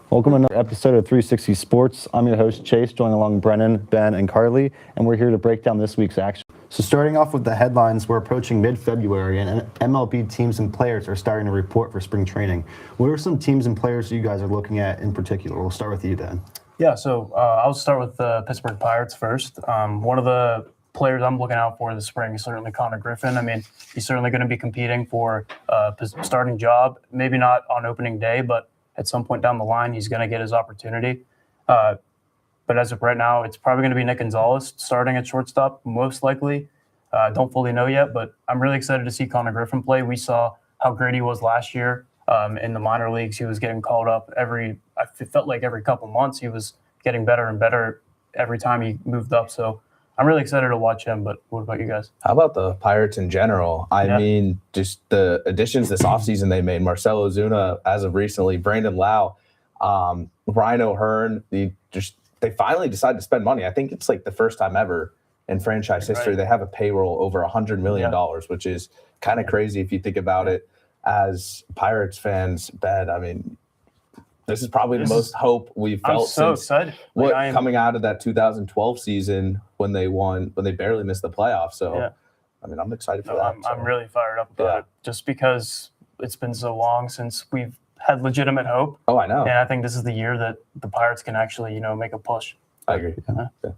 Welcome to another episode of 360 Sports. I'm your host, Chase, joining along Brennan, Ben, and Carly, and we're here to break down this week's action. So starting off with the headlines, we're approaching mid-February, and MLB teams and players are starting to report for spring training. What are some teams and players you guys are looking at in particular? We'll start with you, Ben. Yeah, so I'll start with the Pittsburgh Pirates first. One of the players I'm looking out for this spring is certainly Connor Griffin. I mean, he's certainly going to be competing for a starting job, maybe not on opening day, but at some point down the line, he's going to get his opportunity. But as of right now, it's probably going to be Nick Gonzalez starting at shortstop, most likely. Don't fully know yet, but I'm really excited to see Connor Griffin play. We saw how great he was last year in the minor leagues. He was getting called up it felt like every couple months. He was getting better and better every time he moved up. So I'm really excited to watch him, but what about you guys? How about the Pirates in general? I mean, just the additions this offseason they made, Marcell Ozuna as of recently, Brandon Lau, Ryan O'Hearn, they finally decided to spend money. I think it's like the first time ever in franchise history they have a payroll over $100 million, which is kind of crazy if you think about it. As Pirates fans, Ben, I mean, this is probably the most hope we've felt since coming out of that 2012 season when they barely missed the playoffs. So, I mean, I'm excited for that. I'm really fired up about it just because it's been so long since we've had legitimate hope. Oh, I know. And I think this is the year that the Pirates can actually, make a push. I agree. Yeah.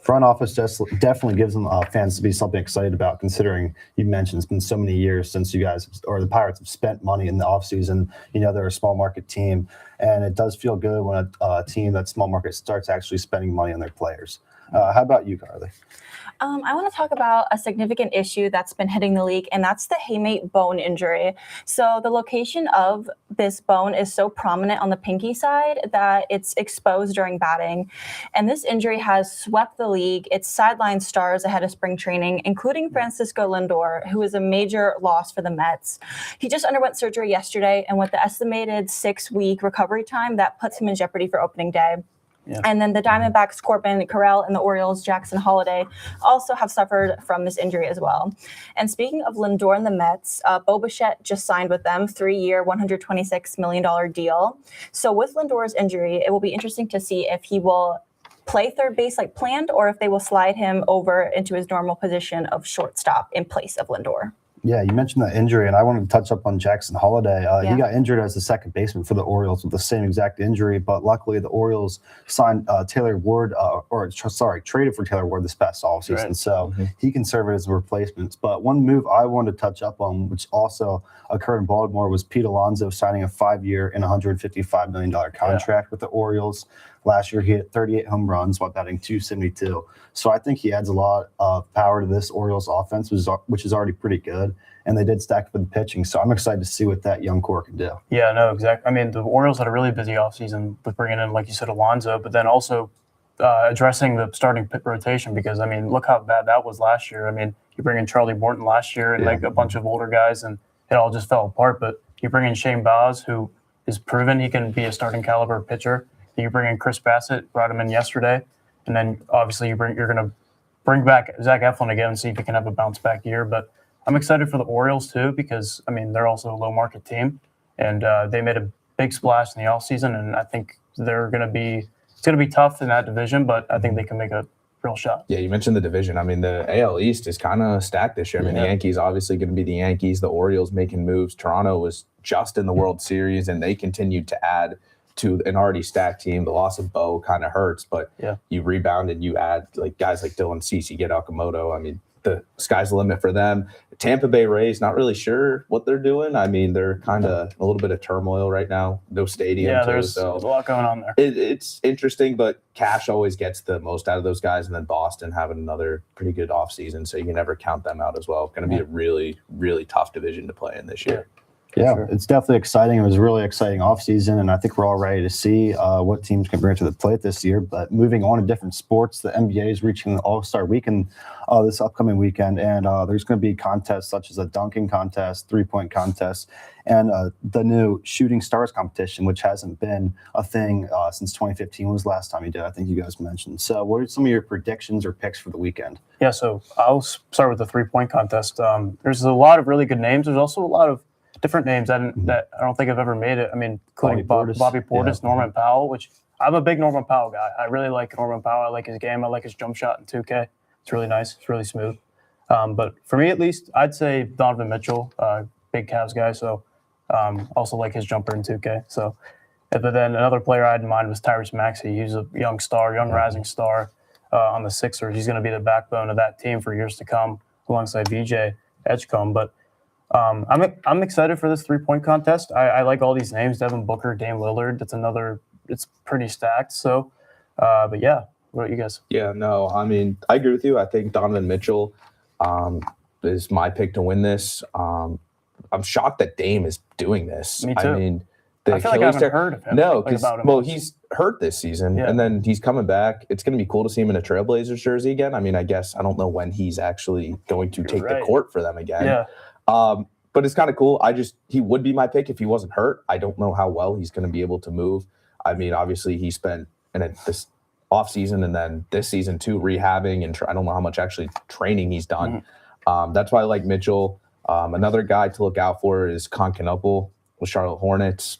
Front office definitely gives them fans to be something excited about, considering you mentioned it's been so many years since you guys or the Pirates have spent money in the offseason. They're a small market team, and it does feel good when a team that's small market starts actually spending money on their players. How about you, Carly? I want to talk about a significant issue that's been hitting the league, and that's the hamate bone injury. So the location of this bone is so prominent on the pinky side that it's exposed during batting. And this injury has swept the league. It's sidelined stars ahead of spring training, including Francisco Lindor, who is a major loss for the Mets. He just underwent surgery yesterday, and with the estimated 6-week recovery time, that puts him in jeopardy for opening day. Yeah. And then the Diamondbacks, Corbin Carroll, and the Orioles, Jackson Holliday, also have suffered from this injury as well. And speaking of Lindor and the Mets, Bo Bichette just signed with them, 3-year, $126 million deal. So with Lindor's injury, it will be interesting to see if he will play third base like planned, or if they will slide him over into his normal position of shortstop in place of Lindor. Yeah, you mentioned that injury, and I wanted to touch up on Jackson Holliday. He got injured as the second baseman for the Orioles with the same exact injury, but luckily the Orioles signed Taylor Ward, traded for Taylor Ward this past offseason, so he can serve as a replacement. But one move I wanted to touch up on, which also occurred in Baltimore, was Pete Alonso signing a 5-year and $155 million contract with the Orioles. Last year, he hit 38 home runs while batting .272. So I think he adds a lot of power to this Orioles offense, which is already pretty good. And they did stack with the pitching. So I'm excited to see what that young core can do. Yeah, no, exactly. I mean, the Orioles had a really busy offseason with bringing in, like you said, Alonso, but then also addressing the starting pit rotation because, I mean, look how bad that was last year. I mean, you bring in Charlie Morton last year and like a bunch of older guys, and it all just fell apart. But you bring in Shane Baz, who is proven he can be a starting caliber pitcher. You bring in Chris Bassett, brought him in yesterday, and then obviously you're going to bring back Zach Eflin again and see if he can have a bounce back year. But I'm excited for the Orioles too because I mean they're also a low market team, and they made a big splash in the offseason, and I think it's going to be tough in that division, but I think they can make a real shot. Yeah, you mentioned the division. I mean, the AL East is kind of stacked this year. I mean, the Yankees obviously going to be the Yankees. The Orioles making moves. Toronto was just in the World Series, and they continued to add to an already stacked team. The loss of Bo kind of hurts, but you rebound and you add like guys like Dylan Cease, you get Okamoto. I mean, the sky's the limit for them. Tampa Bay Rays, not really sure what they're doing. I mean, they're kind of a little bit of turmoil right now. No stadium. Yeah, there's a lot going on there. It's interesting, but cash always gets the most out of those guys. And then Boston having another pretty good offseason, so you can never count them out as well. Going to be a really, really tough division to play in this year. Yeah, sure. It's definitely exciting. It was a really exciting offseason, and I think we're all ready to see what teams can bring to the plate this year. But moving on to different sports, the NBA is reaching the All-Star Weekend this upcoming weekend, and there's going to be contests such as a dunking contest, three-point contest, and the new Shooting Stars competition, which hasn't been a thing since 2015 was the last time you did. I think you guys mentioned. So what are some of your predictions or picks for the weekend? Yeah, so I'll start with the three-point contest. There's a lot of really good names. There's also a lot of different names that I don't think have ever made it. I mean, including Bobby Portis. Bobby Portis, Yeah. Norman Powell, which I'm a big Norman Powell guy. I really like Norman Powell. I like his game. I like his jump shot in 2K. It's really nice. It's really smooth. But for me, at least, I'd say Donovan Mitchell, big Cavs guy. So also like his jumper in 2K. So, but then another player I had in mind was Tyrese Maxey. He's a young rising star on the Sixers. He's going to be the backbone of that team for years to come, alongside VJ Edgecombe. But I'm excited for this 3-point contest. I like all these names: Devin Booker, Dame Lillard. It's pretty stacked. So, but yeah, what about you guys? Yeah, no, I mean, I agree with you. I think Donovan Mitchell is my pick to win this. I'm shocked that Dame is doing this. Me too. I mean, I feel like I haven't heard of him. No, like, about him. well, he's hurt this season, Yeah. and then he's coming back. It's going to be cool to see him in a Trailblazers jersey again. I mean, I guess I don't know when he's actually going to take the court for them again. Yeah. But it's kind of cool. He would be my pick if he wasn't hurt. I don't know how well he's going to be able to move. I mean, obviously he spent this off season and then this season too rehabbing, and I don't know how much actually training he's done. That's why I like Mitchell. Another guy to look out for is Concanopoulos with Charlotte Hornets.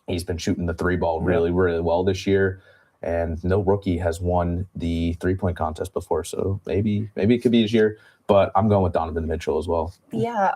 He's been shooting the 3-ball really, really well this year, and no rookie has won the 3-point contest before. So maybe it could be his year. But I'm going with Donovan Mitchell as well. Yeah,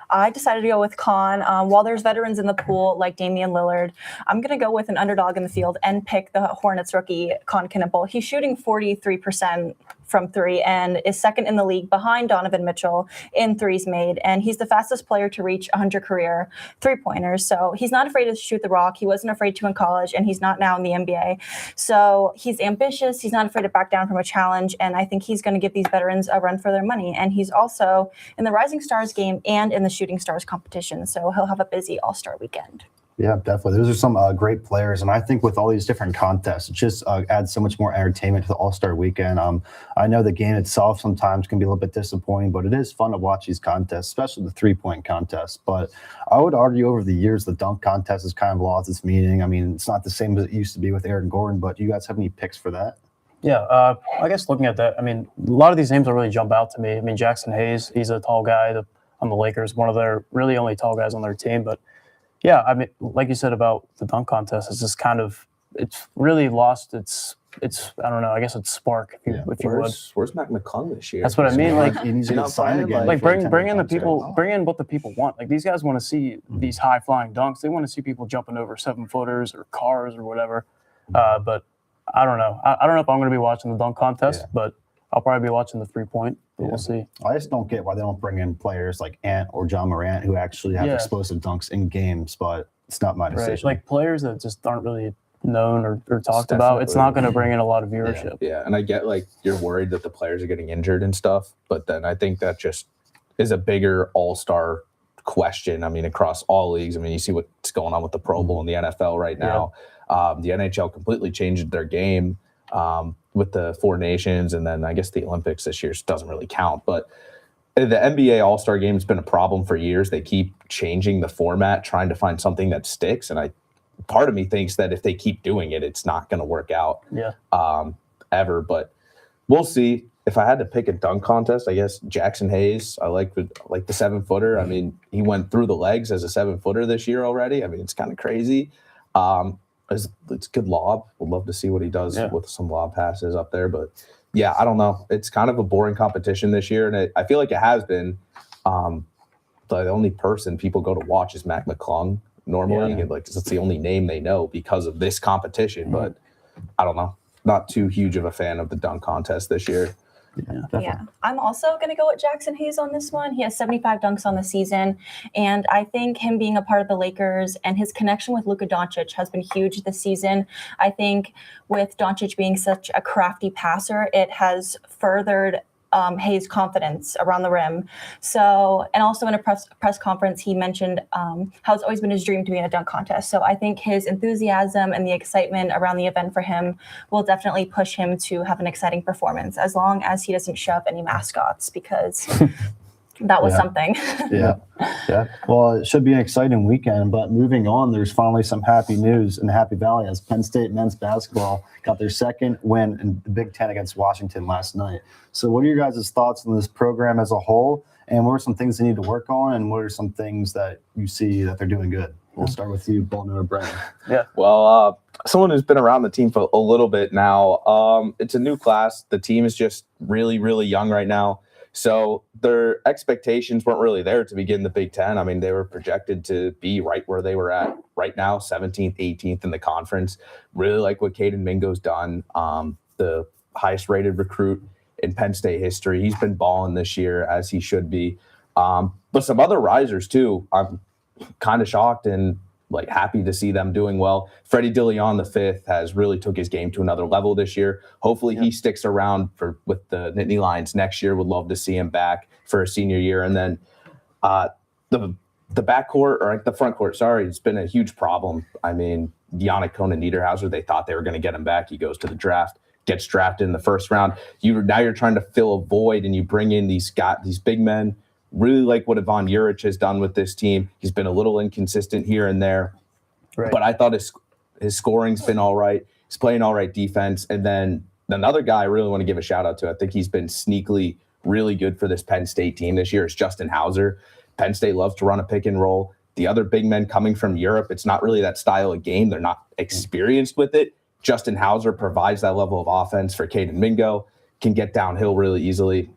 I decided to go with Con. While there's veterans in the pool like Damian Lillard, I'm going to go with an underdog in the field and pick the Hornets rookie, Con Kinnable. He's shooting 43% from 3 and is second in the league behind Donovan Mitchell in threes made. And he's the fastest player to reach 100 career 3-pointers. So he's not afraid to shoot the rock. He wasn't afraid to in college, and he's not now in the NBA. So he's ambitious. He's not afraid to back down from a challenge. And I think he's going to give these veterans a run for their money. And he's also in the Rising Stars game and in the Shooting Stars competition. So he'll have a busy All-Star weekend. Yeah, definitely. Those are some great players. And I think with all these different contests, it just adds so much more entertainment to the All-Star weekend. I know the game itself sometimes can be a little bit disappointing, but it is fun to watch these contests, especially the 3-point contest. But I would argue over the years, the dunk contest has kind of lost its meaning. I mean, it's not the same as it used to be with Aaron Gordon, but do you guys have any picks for that? Yeah, I guess looking at that, I mean, a lot of these names will really jump out to me. I mean, Jackson Hayes, he's a tall guy on the Lakers, one of their really only tall guys on their team. But yeah, I mean, like you said about the dunk contest, it's just it's really lost its I don't know, I guess it's spark, if you would. Where's Mac McClung this year? That's what I mean. Like, he needs to get signed again. like for a bring in the 10-point people, concert. bring in what the people want. Like, these guys want to see these high flying dunks. They want to see people jumping over 7-footers or cars or whatever. But I don't know. I don't know if I'm going to be watching the dunk contest, but I'll probably be watching the 3-point. But we'll see. I just don't get why they don't bring in players like Ant or John Morant who actually have explosive dunks in games, but it's not my decision. Right. Like players that just aren't really known or talked about, it's not going to bring in a lot of viewership. Yeah, and I get like you're worried that the players are getting injured and stuff, but then I think that just is a bigger all-star question. I mean, across all leagues. I mean, you see what's going on with the Pro Bowl in the NFL right now. The NHL completely changed their game with the 4 nations, and then I guess the Olympics this year doesn't really count. But the NBA All-Star Game has been a problem for years. They keep changing the format, trying to find something that sticks. And part of me thinks that if they keep doing it, it's not going to work out ever. But we'll see. If I had to pick a dunk contest, I guess Jackson Hayes. I like the 7-footer. I mean, he went through the legs as a 7-footer this year already. I mean, it's kind of crazy. It's good lob. We'd love to see what he does with some lob passes up there. But yeah, I don't know. It's kind of a boring competition this year, and I feel like it has been. The only person people go to watch is Mac McClung normally. Yeah. Like, it's the only name they know because of this competition. But I don't know. Not too huge of a fan of the dunk contest this year. Yeah, I'm also going to go with Jackson Hayes on this one. He has 75 dunks on the season, and I think him being a part of the Lakers and his connection with Luka Doncic has been huge this season. I think with Doncic being such a crafty passer, it has furthered Hayes' confidence around the rim. So, and also in a press conference, he mentioned how it's always been his dream to be in a dunk contest. So I think his enthusiasm and the excitement around the event for him will definitely push him to have an exciting performance, as long as he doesn't shove any mascots, because that was Yeah. something. Yeah. Well, it should be an exciting weekend. But moving on, there's finally some happy news in Happy Valley as Penn State men's basketball got their second win in the Big Ten against Washington last night. So, what are your guys' thoughts on this program as a whole? And what are some things they need to work on? And what are some things that you see that they're doing good? We'll start with you, Bolton or Brennan. Well, someone who's been around the team for a little bit now. It's a new class. The team is just really, really young right now. So their expectations weren't really there to begin the Big Ten. I mean, they were projected to be right where they were at right now, 17th, 18th in the conference. Really like what Caden Mingo's done. The highest rated recruit in Penn State history. He's been balling this year as he should be. But some other risers too. I'm kind of shocked and like happy to see them doing well. Freddie DeLeon V has really took his game to another level this year. Hopefully he sticks around with the Nittany Lions next year. Would love to see him back for a senior year. And then the backcourt, or the front court, sorry, it's been a huge problem. I mean, Yannick Conan Niederhauser, they thought they were going to get him back. He goes to the draft, gets drafted in the first round. Now you're trying to fill a void, and you bring in these big men. Really like what Ivan Juric has done with this team. He's been a little inconsistent here and there, but I thought his scoring's been all right. He's playing all right defense. And then another guy I really want to give a shout out to, I think he's been sneakily really good for this Penn State team this year, is Justin Hauser. Penn State loves to run a pick and roll. The other big men coming from Europe, it's not really that style of game. They're not experienced with it. Justin Hauser provides that level of offense for Caden Mingo, can get downhill really easily.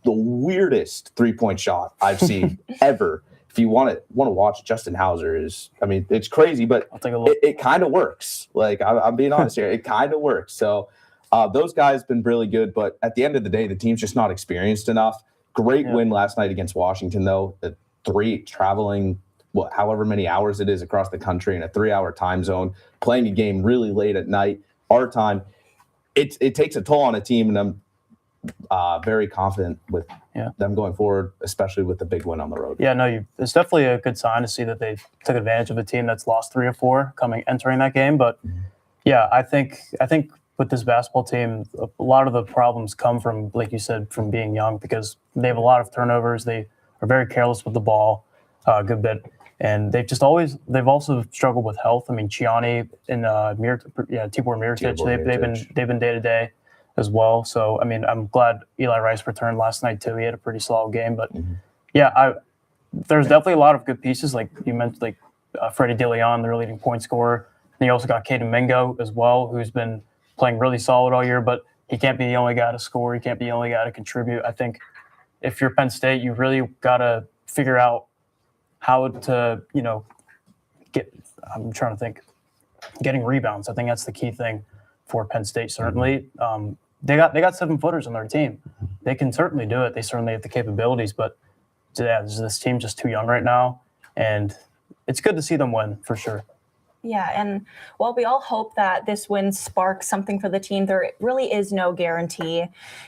The weirdest three-point shot I've seen ever. If you want to watch, Justin Hauser is, I mean, it's crazy, but I'll take a look. it kind of works. Like, I'm being honest here. It kind of works. So those guys been really good, but at the end of the day, the team's just not experienced enough. Great win last night against Washington, though. Traveling, however many hours it is across the country in a 3-hour time zone, playing a game really late at night, our time. It takes a toll on a team, and I'm very confident with them going forward, especially with the big win on the road. Yeah, no, it's definitely a good sign to see that they took advantage of a team that's lost 3 or 4 entering that game. But yeah, I think with this basketball team, a lot of the problems come from, like you said, from being young, because they have a lot of turnovers. They are very careless with the ball, a good bit. And they've also struggled with health. I mean, Chiani and Tibor Mirotic, they've been day to day as well. So, I mean, I'm glad Eli Rice returned last night too. He had a pretty solid game, but there's definitely a lot of good pieces. Like you mentioned, like Freddie DeLeon, their leading point scorer. And you also got Caden Mingo as well, who's been playing really solid all year, but he can't be the only guy to score. He can't be the only guy to contribute. I think if you're Penn State, you really got to figure out how to, getting rebounds. I think that's the key thing for Penn State, certainly. They got 7-footers on their team. They can certainly do it. They certainly have the capabilities, but this team just too young right now, and it's good to see them win for sure. Yeah, and while we all hope that this win sparks something for the team, there really is no guarantee.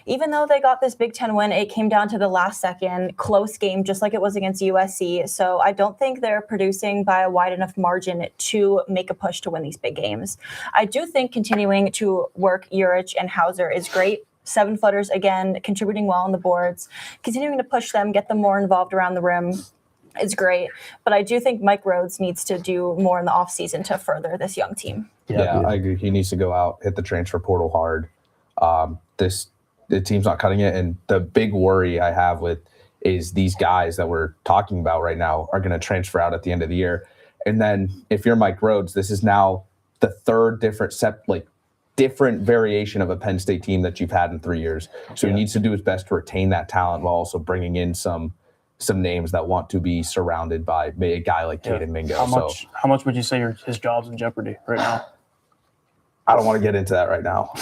Even though they got this Big Ten win, it came down to the last second, close game, just like it was against USC. So I don't think they're producing by a wide enough margin to make a push to win these big games. I do think continuing to work Juric and Hauser is great. 7-footers, again, contributing well on the boards, continuing to push them, get them more involved around the rim. Is great, but I do think Mike Rhodes needs to do more in the offseason to further this young team. Yeah, I agree. He needs to go out, hit the transfer portal hard. The team's not cutting it, and the big worry I have is these guys that we're talking about right now are going to transfer out at the end of the year. And then if you're Mike Rhodes, this is now the third different variation of a Penn State team that you've had in 3 years. So he needs to do his best to retain that talent while also bringing in some names that want to be surrounded by a guy like Caden Mingo. How much would you say his job's in jeopardy right now? I don't want to get into that right now.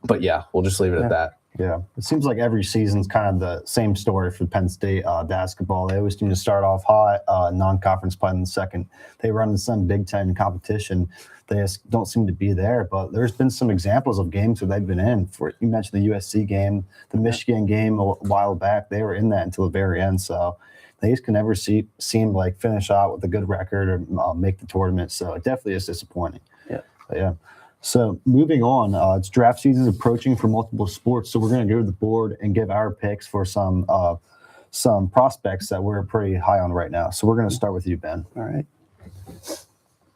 But yeah, we'll just leave it at that. Yeah, it seems like every season's kind of the same story for Penn State basketball. They always seem to start off hot, non-conference play in the second. They run some Big Ten competition. They just don't seem to be there. But there's been some examples of games where they've been in. You mentioned the USC game, the Michigan game a while back. They were in that until the very end. So they just can never seem like finish out with a good record or make the tournament. So it definitely is disappointing. Yeah. But yeah. So moving on, it's draft season approaching for multiple sports. So we're going to go to the board and give our picks for some prospects that we're pretty high on right now. So we're going to start with you, Ben. All right.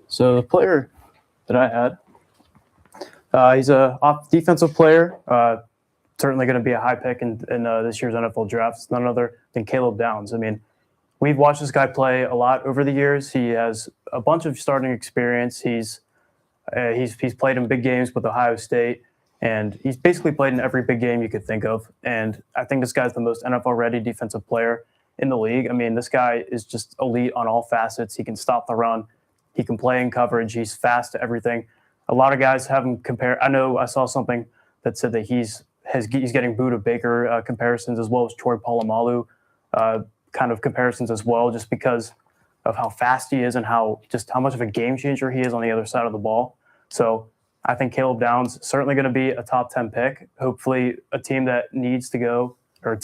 So the player that I had, he's a defensive player. Certainly going to be a high pick in this year's NFL draft. It's none other than Caleb Downs. I mean, we've watched this guy play a lot over the years. He has a bunch of starting experience. He's played in big games with Ohio State, and he's basically played in every big game you could think of. And I think this guy's the most NFL-ready defensive player in the league. I mean, this guy is just elite on all facets. He can stop the run. He can play in coverage. He's fast to everything. A lot of guys have him compared. I know I saw something that said that he's getting Buda Baker comparisons, as well as Troy Polamalu kind of comparisons as well, just because of how fast he is and how much of a game changer he is on the other side of the ball. So I think Caleb Downs certainly going to be a top 10 pick. Hopefully a team that needs to go,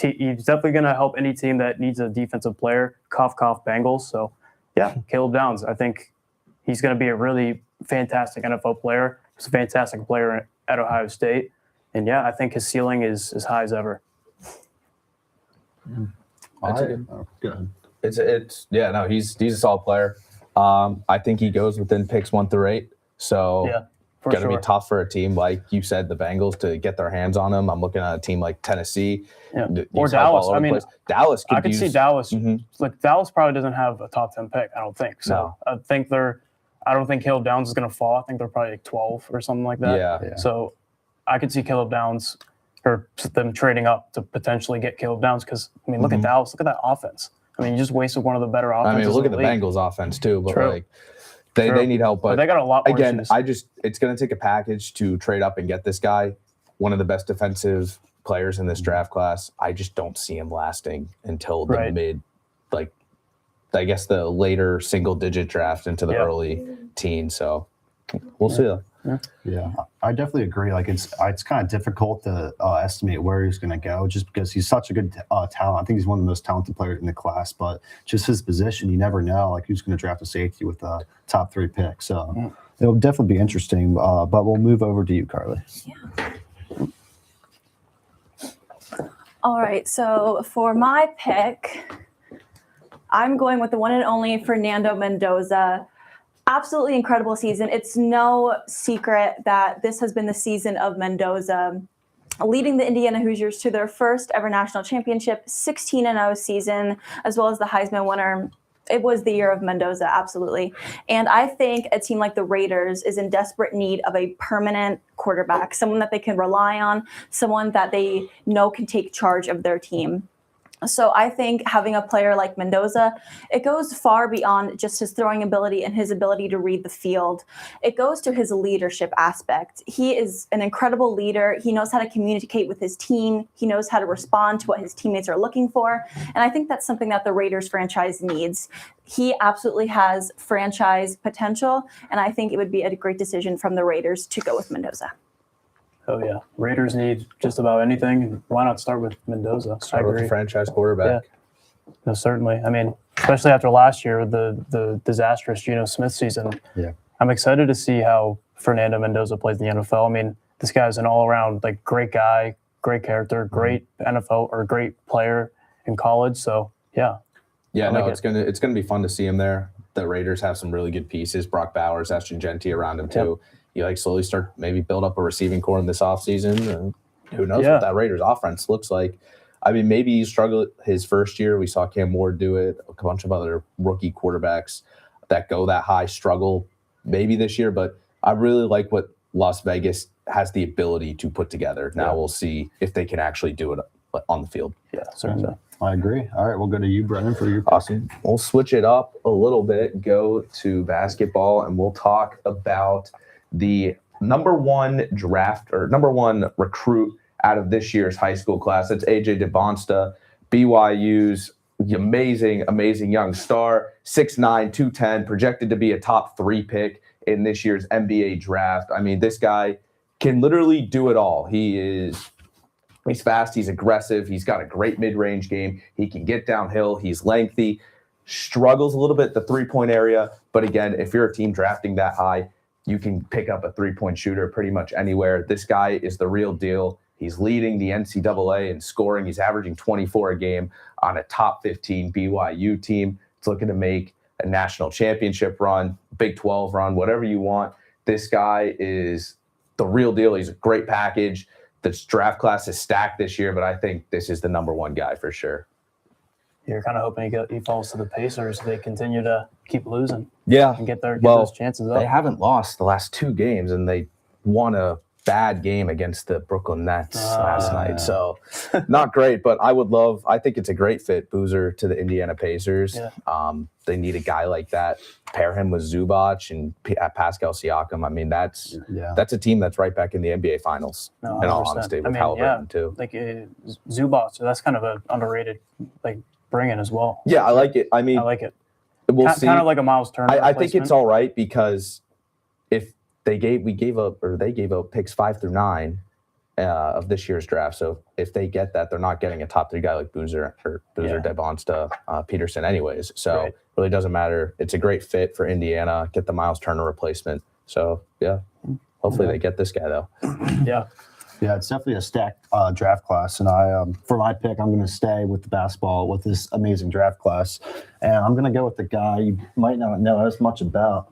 he's definitely going to help any team that needs a defensive player. Cough, cough, Bengals. So yeah, Caleb Downs. I think he's going to be a really fantastic NFL player. He's a fantastic player at Ohio State. And yeah, I think his ceiling is as high as ever. Go ahead. He's a solid player. I think he goes within picks 1 through 8. So Yeah, for going to sure. be tough for a team like you said, the Bengals, to get their hands on him. I'm looking at a team like Tennessee. Yeah. He's Or help Dallas. all over I the mean, place. Dallas I could see Dallas. Mhm. Like Dallas probably doesn't have a top 10 pick. I don't think so. No. I don't think Caleb Downs is going to fall. I think they're probably like 12 or something like that. Yeah. So I could see Caleb Downs or them trading up to potentially get Caleb Downs because, I mean, look at Dallas. Look at that offense. I mean, you just wasted one of the better offenses. I mean, look at in the league. Bengals offense too, but True. like they True. need help. But But they got a lot more again, issues. it's going to take a package to trade up and get this guy, one of the best defensive players in this draft class. I just don't see him lasting until the Right. mid, like I guess the later single digit draft into the Yeah. early teens. So we'll see. Yeah, I definitely agree. Like it's kind of difficult to estimate where he's going to go, just because he's such a good talent. I think he's one of the most talented players in the class, but just his position, you never know. Like who's going to draft a safety with a top 3 pick. So it'll definitely be interesting. But we'll move over to you, Carly. All right, so for my pick, I'm going with the one and only Fernando Mendoza. Absolutely incredible season. It's no secret that this has been the season of Mendoza, leading the Indiana Hoosiers to their first ever national championship, 16-0 season, as well as the Heisman winner. It was the year of Mendoza, absolutely. And I think a team like the Raiders is in desperate need of a permanent quarterback, someone that they can rely on, someone that they know can take charge of their team. So I think having a player like Mendoza, it goes far beyond just his throwing ability and his ability to read the field. It goes to his leadership aspect. He is an incredible leader. He knows how to communicate with his team. He knows how to respond to what his teammates are looking for. And I think that's something that the Raiders franchise needs. He absolutely has franchise potential. And I think it would be a great decision from the Raiders to go with Mendoza. Oh, yeah. Raiders need just about anything. And why not start with Mendoza? Start with the franchise quarterback. No, certainly. I mean, especially after last year, the disastrous Geno Smith season. Yeah. I'm excited to see how Fernando Mendoza plays in the NFL. I mean, this guy's an all-around like great guy, great character, great NFL or great player in college. So yeah. Yeah, I like it's gonna be fun to see him there. The Raiders have some really good pieces. Brock Bowers, Ashton Genty around him too. You like slowly start maybe build up a receiving core in this offseason. And who knows what that Raiders offense looks like. I mean, maybe he struggled his first year. We saw Cam Ward do it. A bunch of other rookie quarterbacks that go that high struggle maybe this year. But I really like what Las Vegas has the ability to put together. Now we'll see if they can actually do it on the field. Yeah, certainly. I agree. All right, we'll go to you, Brennan, for your Awesome. We'll switch it up a little bit, go to basketball, and we'll talk about the number one recruit out of this year's high school class. That's AJ DeBonsta, BYU's amazing young star, 6'9", 210, projected to be a top 3 pick in this year's NBA draft. I mean, this guy can literally do it all. He's fast, he's aggressive, he's got a great mid-range game, he can get downhill, he's lengthy, struggles a little bit at the 3-point area, but again, if you're a team drafting that high, you can pick up a 3-point shooter pretty much anywhere. This guy is the real deal. He's leading the NCAA in scoring. He's averaging 24 a game on a top 15 BYU team. It's looking to make a national championship run, Big 12 run, whatever you want. This guy is the real deal. He's a great package. This draft class is stacked this year, but I think this is the number one guy for sure. You're kind of hoping he falls to the Pacers. They continue to keep losing Yeah. and get Well, those chances up. They haven't lost the last 2 games, and they won a bad game against the Brooklyn Nets last night. So not great, but I think it's a great fit, Boozer to the Indiana Pacers. Yeah. They need a guy like that. Pair him with Zubac and Pascal Siakam. I mean, that's a team that's right back in the NBA Finals, No, in all 100%. honesty, with I mean, Halliburton too. Like Zubac, so that's kind of an underrated bring-in as well. Yeah, I like it. I mean, I like it. we'll see. Kind of like a Miles Turner. I think it's replacement. all right because if they gave up picks 5 through 9 of this year's draft. So if they get that, they're not getting a top 3 guy like Boozer, Devonsta, Peterson anyways. So Right. it really doesn't matter. It's a great fit for Indiana. Get the Miles Turner replacement. So yeah, hopefully they get this guy though. Yeah. Yeah, it's definitely a stacked draft class, and I, for my pick, I'm going to stay with the basketball with this amazing draft class, and I'm going to go with the guy you might not know as much about,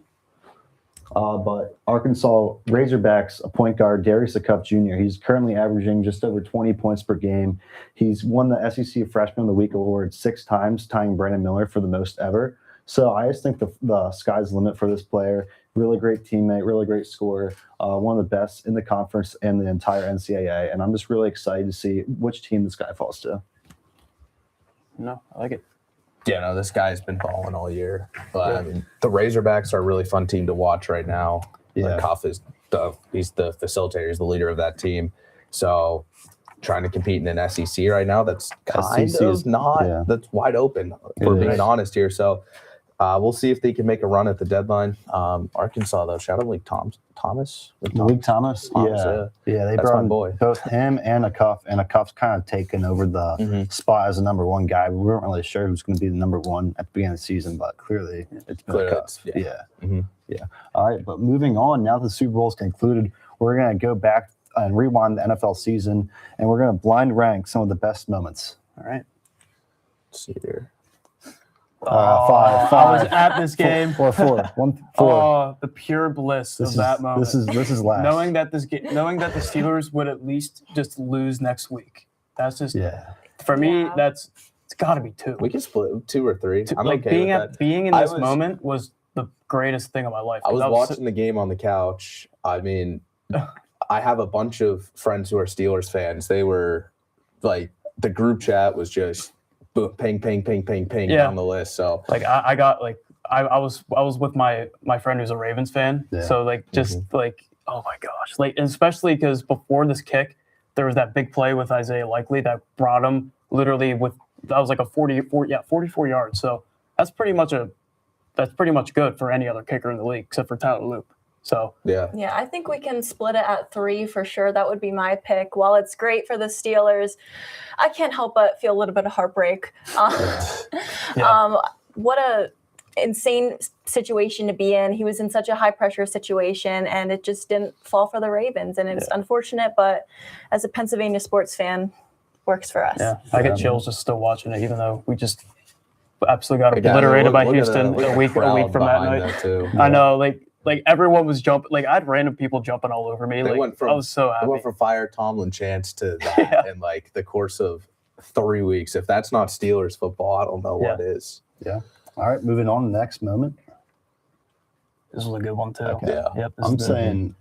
but Arkansas Razorbacks, a point guard, Darius Cup Jr. He's currently averaging just over 20 points per game. He's won the SEC Freshman of the Week award 6 times, tying Brandon Miller for the most ever. So I just think the sky's the limit for this player. Really great teammate, really great scorer, one of the best in the conference and the entire NCAA. And I'm just really excited to see which team this guy falls to. No, I like it. Yeah, no, this guy's been balling all year. But I mean, the Razorbacks are a really fun team to watch right now. Yeah. Cuff is he's the facilitator, he's the leader of that team. So trying to compete in an SEC right now, that's kind SEC of is- not yeah. that's wide open. If we're It being is. honest here. So we'll see if they can make a run at the deadline. Arkansas though, shout out Malik Thomas. Malik Thomas, Thomas, they That's brought my in boy. both him and a Cuff's kind of taken over the spot as the number 1 guy. We weren't really sure who's going to be the number 1 at the beginning of the season, but clearly it's been Clearly a Cuff. it's- yeah. Yeah. Yeah. All right, but moving on, now the Super Bowl is concluded, we're going to go back and rewind the NFL season, and we're going to blind rank some of the best moments. All right. Let's see here. Five. I was at this game. Or 4. 4. Oh, the pure bliss This of is that moment. this is last. knowing that the Steelers would at least just lose next week. That's just for me. Yeah. It's got to be 2. We can split 2 or 3. I'm like okay being with that. being in I this was- moment was the greatest thing of my life. I was 'Cause watching the game on the couch. I mean, I have a bunch of friends who are Steelers fans. They were like, the group chat was just boom, ping, ping, ping, ping, ping Yeah. down the list. So like I got like I was with my friend who's a Ravens fan. Yeah. So like just like oh my gosh, like especially because before this kick, there was that big play with Isaiah Likely that brought him literally that was like a 44 yards. So that's pretty much good for any other kicker in the league except for Tyler Loop. So yeah, Yeah, I think we can split it at 3 for sure. That would be my pick. While it's great for the Steelers, I can't help but feel a little bit of heartbreak. What a insane situation to be in. He was in such a high pressure situation, and it just didn't fall for the Ravens. And it's unfortunate, but as a Pennsylvania sports fan, works for us. yeah, I get chills just still watching it, even though we just absolutely got Again, obliterated by look at Houston the a week crowd from that behind night. too. I know, like everyone was jumping. Like I had random people jumping all over me. They Like went from- I was so I happy. went from fire Tomlin chance to that in like the course of 3 weeks. If that's not Steelers football, I don't know what is. Yeah. All right, moving on to the next moment. This was a good one too. Okay. Yeah. Yep. this I'm is the- saying,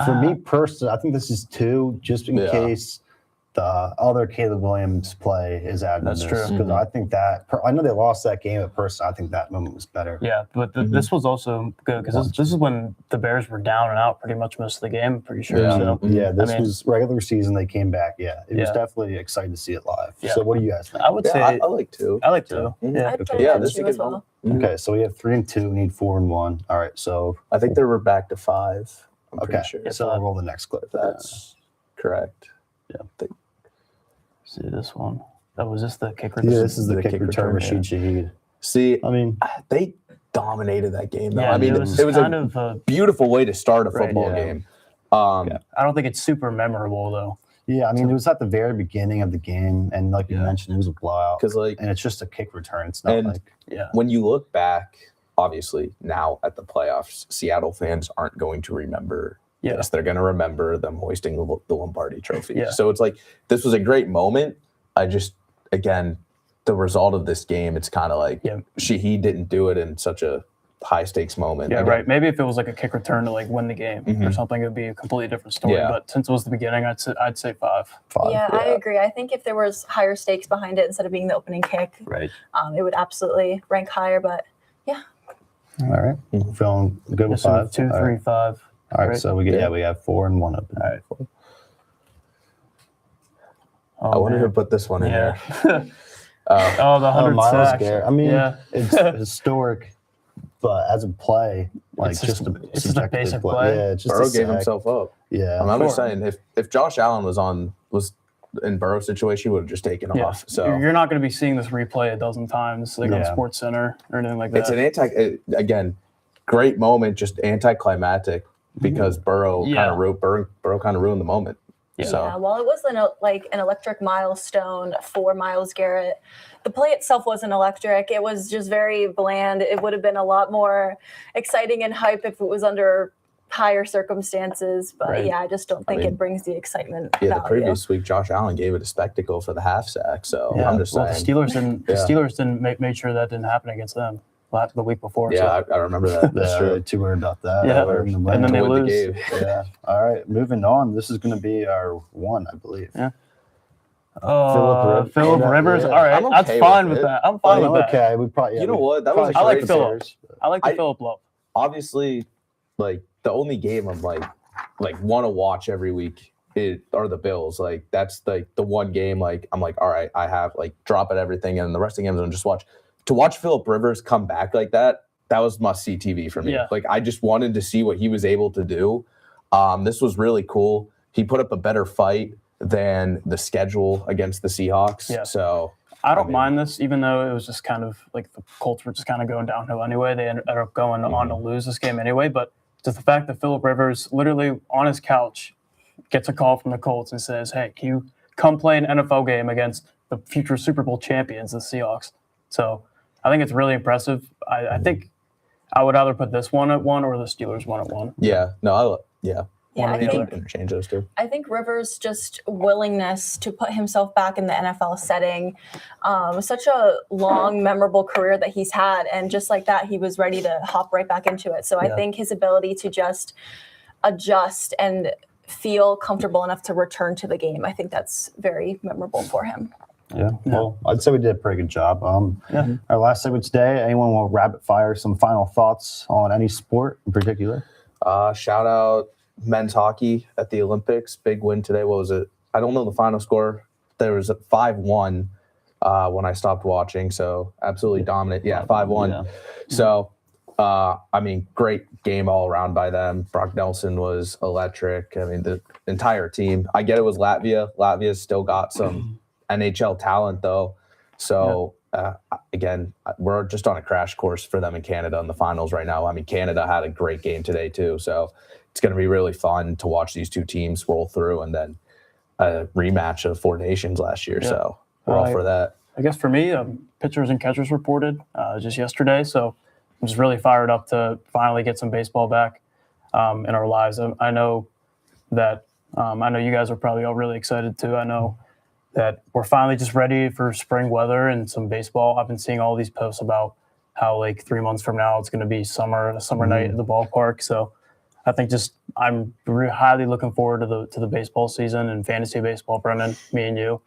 for me personally, I think this is 2, just in Yeah. case the other Caleb Williams play is added. That's true. Because I think that I know they lost that game, but personally, I think that moment was better. Yeah, but this was also good because this is when the Bears were down and out pretty much most of the game. I'm pretty sure. Yeah. So Yeah, this I mean- was regular season. They came back. Yeah, it was Yeah. definitely exciting to see it live. Yeah. So, what do you guys think? I would Yeah, say I like 2. I like to. Mhm. Yeah. I'd put Okay. it Yeah, at this is a 2 as good well. Okay, so we have 3 and 2. We need 4 and 1. All right, so I think they were back to 5. I'm okay, pretty sure. so we'll roll the next clip. That's correct. See this one. Oh, was this the kicker? Yeah, this is the the kick kick return, return, Rashid Shaheed. See, I mean, they dominated that game. Though. Yeah, I mean, it was a kind of a, beautiful way to start a Right, football yeah. game. I don't think it's super memorable though. Yeah, I mean, it was at the very beginning of the game, and like you Yeah. mentioned, it was a blowout. Because like And it's just a kick return. It's not And- like Yeah. when you look back, obviously now at the playoffs, Seattle fans aren't going to remember Yeah. this. They're going to remember them hoisting the Lombardi Trophy. Yeah. So it's like this was a great moment. I just again the result of this game, it's kind of like Yeah. he didn't do it in such a high stakes moment. Yeah, Again, right. Maybe if it was like a kick return to like win the game or Mhm. something, it'd be a completely different story. Yeah. But since it was the beginning, I'd say 5. 5. Yeah, I yeah. agree. I think if there was higher stakes behind it instead of being the opening kick, Right. it would absolutely rank higher. But All right. Mhm. Feeling good with So 5. 2, All 3, right. 5. All right. right? So we have 4 and 1 open. All right. 4. Oh, I wanted man. to put this one in Yeah. there. Oh, the 100 Miles sacks. Garrett. I mean, yeah. it's historic, but as a play, like It's just just- a it's just a subjective basic play. play. Yeah, it's just Burrow a gave sack. himself up. Yeah. I'm just Sure. saying if Josh Allen was in Burrow's situation, he would have just taken Yeah. off. So You're not going to be seeing this replay a dozen times like on Yeah. Sports Center or anything like that. it's an again, great moment, just anticlimactic because Burrow Yeah. Burrow kind of ruined the moment. Yeah. So yeah, while it was like an electric milestone for Miles Garrett, the play itself wasn't electric. It was just very bland. It would have been a lot more exciting and hype if it was under higher circumstances. But Right. yeah, I just don't think mean, it brings the excitement yeah, the value. previous week Josh Allen gave it a spectacle for the half sack. So Yeah. I'm just well, saying. the Steelers didn't. Yeah. The Steelers didn't made sure that didn't happen against them the week before. Yeah, So. I remember that. That's Yeah, true. they're too worried about that. Yeah. They're in the And win. then they To win the lose. game. Yeah. All right. Moving on. This is going to be our 1, I believe. Yeah. Phillip Philip Rivers. Rivers. Yeah. All right, I'm that's okay fine with with it. that. I'm fine with that. Okay. We probably. You know what? That was a probably I like great Phillip. Bears, but- I like the I- Philip love. Obviously, like the only game I'm like want to watch every week are the Bills. Like that's like the one game like I'm like, all right, I have like drop at everything, and the rest of the games I'm just watch. To watch Phillip Rivers come back like that was must see TV for me. Yeah. Like I just wanted to see what he was able to do. This was really cool. He put up a better fight than the schedule against the Seahawks. Yeah. So I don't mean- mind this, even though it was just kind of like the Colts were just kind of going downhill anyway. They ended up going on to lose this game anyway. But just the fact that Phillip Rivers literally on his couch gets a call from the Colts and says, "Hey, can you come play an NFL game against the future Super Bowl champions, the Seahawks?" So I think it's really impressive. I think I would either put this one at 1 or the Steelers one at 1. yeah, no, yeah, Yeah, I One or the think other. interchange those two. I think Rivers' just willingness to put himself back in the NFL setting, such a long, memorable career that he's had, and just like that, he was ready to hop right back into it. So I Yeah. think his ability to just adjust and feel comfortable enough to return to the game, I think that's very memorable for him. Yeah. Well, I'd say we did a pretty good job. Yeah. Our last segment today. Anyone want to rapid fire some final thoughts on any sport in particular? Shout out men's hockey at the Olympics. Big win today. What was it? I don't know the final score. There was a 5-1 when I stopped watching. So absolutely dominant. Yeah, 5-1. Yeah. So, I mean, great game all around by them. Brock Nelson was electric. I mean, the entire team. I get it was Latvia. Latvia's still got some NHL talent, though. So, again, we're just on a crash course for them in Canada in the finals right now. I mean, Canada had a great game today, too. So, it's going to be really fun to watch these two teams roll through and then a rematch of Four Nations last year. Yeah. So, we're all for that. I guess for me, pitchers and catchers reported just yesterday, so I'm just really fired up to finally get some baseball back in our lives. I know that I know you guys are probably all really excited too. I know that we're finally just ready for spring weather and some baseball. I've been seeing all these posts about how like 3 months from now it's going to be a summer night at the ballpark. So I think I'm highly looking forward to the baseball season and fantasy baseball, Brendan, me and you.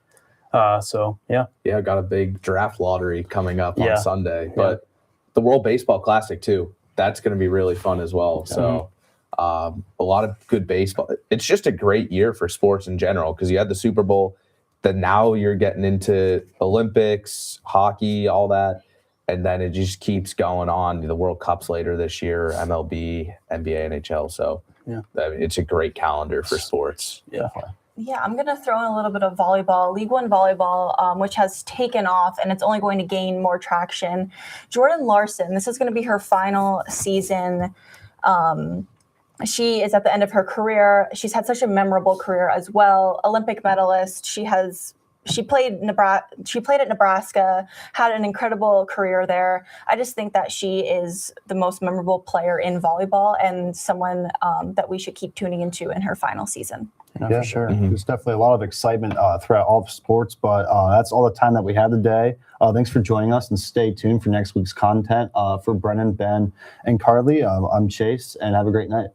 So yeah. Yeah, got a big draft lottery coming up Yeah. on Sunday, but the World Baseball Classic too. That's going to be really fun as well. So a lot of good baseball. It's just a great year for sports in general because you had the Super Bowl. Then now you're getting into Olympics, hockey, all that, and then it just keeps going on. The World Cups later this year, MLB, NBA, NHL. So Yeah. I mean, it's a great calendar for sports. Yeah. Yeah, I'm going to throw in a little bit of volleyball, League One volleyball, which has taken off and it's only going to gain more traction. Jordan Larson, this is going to be her final season. She is at the end of her career. She's had such a memorable career as well. Olympic medalist. She played at Nebraska, had an incredible career there. I just think that she is the most memorable player in volleyball and someone that we should keep tuning into in her final season. For sure. There's definitely a lot of excitement throughout all of sports, but that's all the time that we have today. Thanks for joining us, and stay tuned for next week's content. For Brennan, Ben, and Carly, I'm Chase, and have a great night.